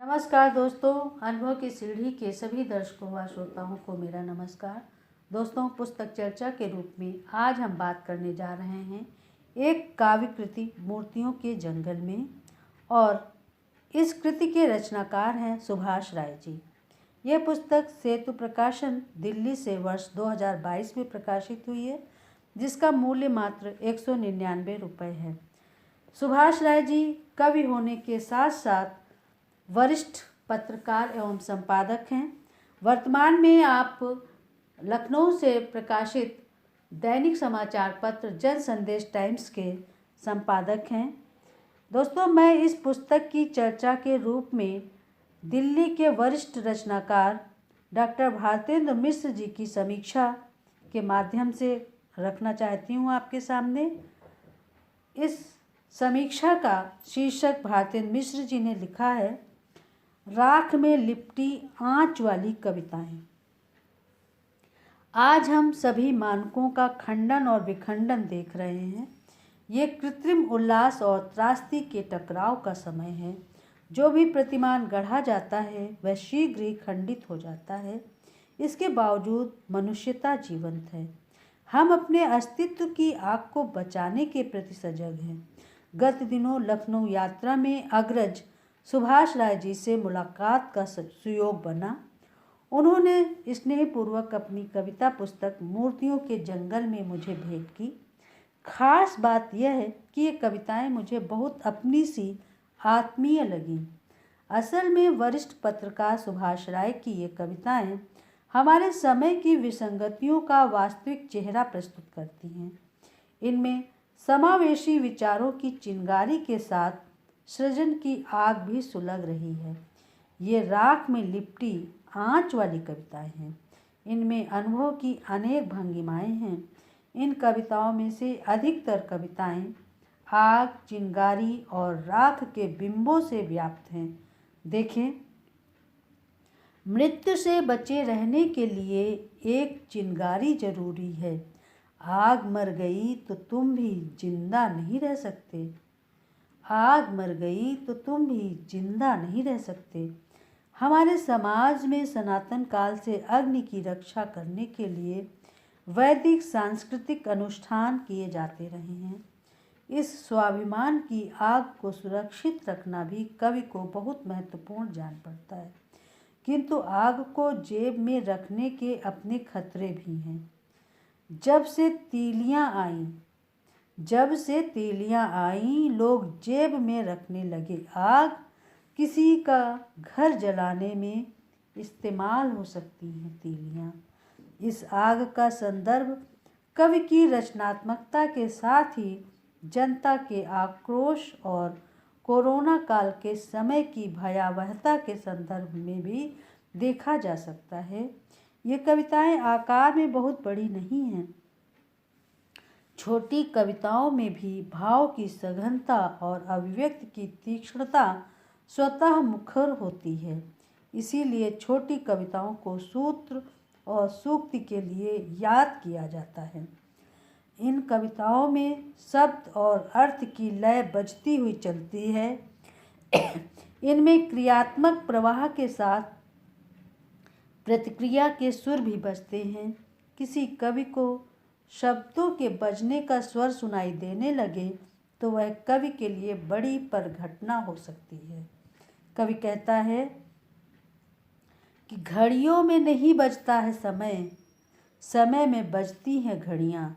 नमस्कार दोस्तों, अनुभव की सीढ़ी के सभी दर्शकों व श्रोताओं को मेरा नमस्कार। दोस्तों, पुस्तक चर्चा के रूप में आज हम बात करने जा रहे हैं एक काव्य कृति मूर्तियों के जंगल में, और इस कृति के रचनाकार हैं सुभाष राय जी। यह पुस्तक सेतु प्रकाशन दिल्ली से वर्ष 2022 में प्रकाशित हुई है, जिसका मूल्य मात्र 199 रुपये है। सुभाष राय जी कवि होने के साथ साथ वरिष्ठ पत्रकार एवं संपादक हैं। वर्तमान में आप लखनऊ से प्रकाशित दैनिक समाचार पत्र जन संदेश टाइम्स के संपादक हैं। दोस्तों, मैं इस पुस्तक की चर्चा के रूप में दिल्ली के वरिष्ठ रचनाकार डॉक्टर भारतेंद्र मिश्र जी की समीक्षा के माध्यम से रखना चाहती हूँ आपके सामने। इस समीक्षा का शीर्षक भारतेंद्र मिश्र जी ने लिखा है, राख में लिपटी आँच वाली कविताएं। आज हम सभी मानकों का खंडन और विखंडन देख रहे हैं। ये कृत्रिम उल्लास और त्रासदी के टकराव का समय है। जो भी प्रतिमान गढ़ा जाता है वह शीघ्र ही खंडित हो जाता है। इसके बावजूद मनुष्यता जीवंत है। हम अपने अस्तित्व की आग को बचाने के प्रति सजग हैं। गत दिनों लखनऊ यात्रा में अग्रज सुभाष राय जी से मुलाकात का सुयोग बना। उन्होंने स्नेहपूर्वक अपनी कविता पुस्तक मूर्तियों के जंगल में मुझे भेंट की। खास बात यह है कि ये कविताएं मुझे बहुत अपनी सी आत्मीय लगीं। असल में वरिष्ठ पत्रकार सुभाष राय की ये कविताएं हमारे समय की विसंगतियों का वास्तविक चेहरा प्रस्तुत करती हैं। इनमें समावेशी विचारों की चिंगारी के साथ सृजन की आग भी सुलग रही है। ये राख में लिपटी आँच वाली कविताएं हैं। इनमें अनुभव की अनेक भंगिमाएं हैं। इन कविताओं में से अधिकतर कविताएं आग, चिंगारी और राख के बिंबों से व्याप्त हैं। देखें, मृत्यु से बचे रहने के लिए एक चिंगारी जरूरी है। आग मर गई तो तुम भी जिंदा नहीं रह सकते। आग मर गई तो तुम भी जिंदा नहीं रह सकते। हमारे समाज में सनातन काल से अग्नि की रक्षा करने के लिए वैदिक सांस्कृतिक अनुष्ठान किए जाते रहे हैं। इस स्वाभिमान की आग को सुरक्षित रखना भी कवि को बहुत महत्वपूर्ण जान पड़ता है। किंतु आग को जेब में रखने के अपने खतरे भी हैं। जब से तीलियां आईं लोग जेब में रखने लगे आग। किसी का घर जलाने में इस्तेमाल हो सकती हैं तीलियां। इस आग का संदर्भ कवि की रचनात्मकता के साथ ही जनता के आक्रोश और कोरोना काल के समय की भयावहता के संदर्भ में भी देखा जा सकता है। ये कविताएं आकार में बहुत बड़ी नहीं हैं। छोटी कविताओं में भी भाव की सघनता और अभिव्यक्ति की तीक्ष्णता स्वतः मुखर होती है। इसीलिए छोटी कविताओं को सूत्र और सूक्ति के लिए याद किया जाता है। इन कविताओं में शब्द और अर्थ की लय बजती हुई चलती है। इनमें क्रियात्मक प्रवाह के साथ प्रतिक्रिया के सुर भी बजते हैं। किसी कवि को शब्दों के बजने का स्वर सुनाई देने लगे तो वह कवि के लिए बड़ी परघटना हो सकती है। कवि कहता है कि घड़ियों में नहीं बजता है समय, समय में बजती हैं घड़ियाँ।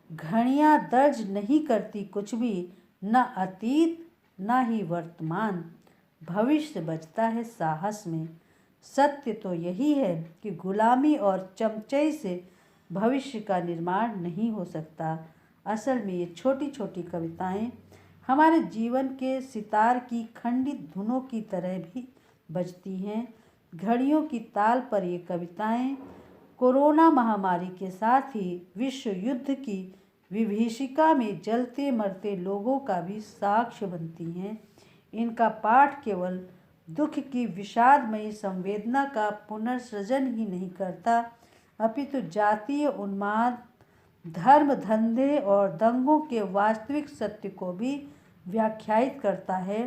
घड़ियाँ दर्ज नहीं करती कुछ भी, न अतीत न ही वर्तमान। भविष्य बजता है साहस में। सत्य तो यही है कि गुलामी और चमचई से भविष्य का निर्माण नहीं हो सकता। असल में ये छोटी छोटी कविताएं हमारे जीवन के सितार की खंडित धुनों की तरह भी बजती हैं। घड़ियों की ताल पर ये कविताएं कोरोना महामारी के साथ ही विश्व युद्ध की विभीषिका में जलते मरते लोगों का भी साक्ष्य बनती हैं। इनका पाठ केवल दुख की विषादमयी संवेदना का पुनर्सृजन ही नहीं करता, अपितु जातीय उन्माद, धर्म धंधे और दंगों के वास्तविक सत्य को भी व्याख्यायित करता है।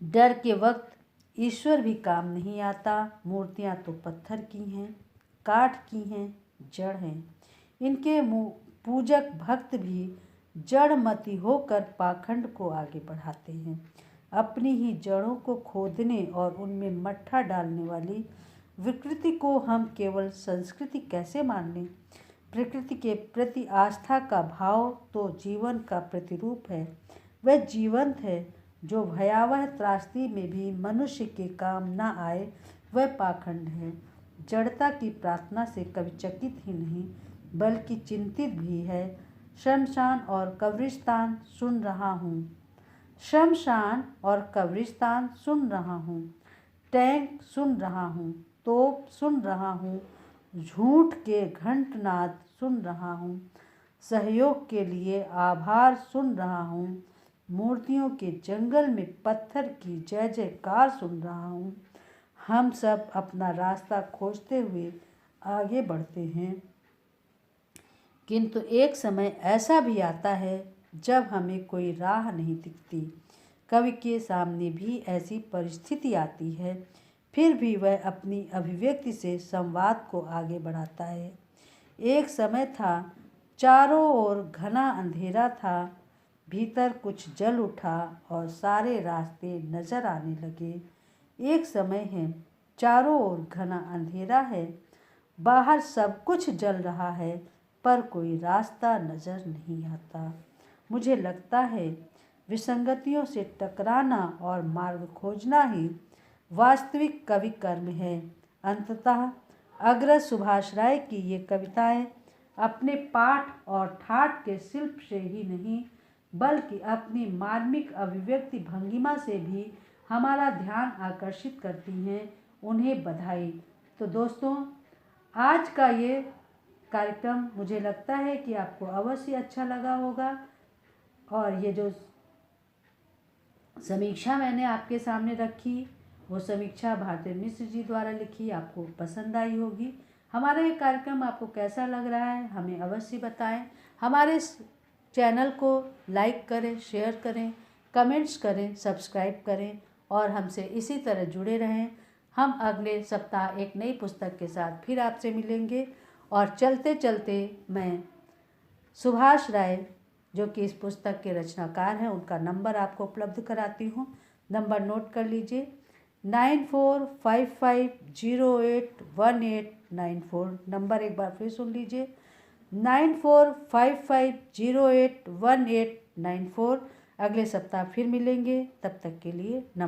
डर के वक्त ईश्वर भी काम नहीं आता। मूर्तियाँ तो पत्थर की हैं, काठ की हैं, जड़ हैं। इनके पूजक भक्त भी जड़मती होकर पाखंड को आगे बढ़ाते हैं। अपनी ही जड़ों को खोदने और उनमें मट्ठा डालने वाली विकृति को हम केवल संस्कृति कैसे मान लें? प्रकृति के प्रति आस्था का भाव तो जीवन का प्रतिरूप है। वह जीवंत है। जो भयावह त्रासदी में भी मनुष्य के काम न आए वह पाखंड है। जड़ता की प्रार्थना से कभी चकित ही नहीं बल्कि चिंतित भी है। शमशान और कब्रिस्तान सुन रहा हूँ, शमशान और कब्रिस्तान सुन रहा हूँ, टैंक सुन रहा हूँ, तोप सुन रहा हूँ, झूठ के घंटनाद सुन रहा हूँ, सहयोग के लिए आभार सुन रहा हूँ, मूर्तियों के जंगल में पत्थर की जय जयकार सुन रहा हूँ। हम सब अपना रास्ता खोजते हुए आगे बढ़ते हैं, किंतु एक समय ऐसा भी आता है जब हमें कोई राह नहीं दिखती। कवि के सामने भी ऐसी परिस्थिति आती है, फिर भी वह अपनी अभिव्यक्ति से संवाद को आगे बढ़ाता है। एक समय था, चारों ओर घना अंधेरा था, भीतर कुछ जल उठा और सारे रास्ते नजर आने लगे। एक समय है, चारों ओर घना अंधेरा है, बाहर सब कुछ जल रहा है, पर कोई रास्ता नजर नहीं आता। मुझे लगता है विसंगतियों से टकराना और मार्ग खोजना ही वास्तविक कवि कर्म है। अंततः अग्रज सुभाष राय की ये कविताएं अपने पाठ और ठाठ के शिल्प से ही नहीं बल्कि अपनी मार्मिक अभिव्यक्ति भंगिमा से भी हमारा ध्यान आकर्षित करती हैं। उन्हें बधाई। तो दोस्तों, आज का ये कार्यक्रम मुझे लगता है कि आपको अवश्य अच्छा लगा होगा और ये जो समीक्षा मैंने आपके सामने रखी वो समीक्षा भारती मिश्र जी द्वारा लिखी आपको पसंद आई होगी। हमारा ये कार्यक्रम आपको कैसा लग रहा है हमें अवश्य बताएं। हमारे चैनल को लाइक करें, शेयर करें, कमेंट्स करें, सब्सक्राइब करें और हमसे इसी तरह जुड़े रहें। हम अगले सप्ताह एक नई पुस्तक के साथ फिर आपसे मिलेंगे और चलते चलते मैं सुभाष राय जो कि इस पुस्तक के रचनाकार हैं उनका नंबर आपको उपलब्ध कराती हूँ। नंबर नोट कर लीजिए 9455081894। नंबर एक बार फिर सुन लीजिए 9455081894। अगले सप्ताह फिर मिलेंगे, तब तक के लिए नमस्कार।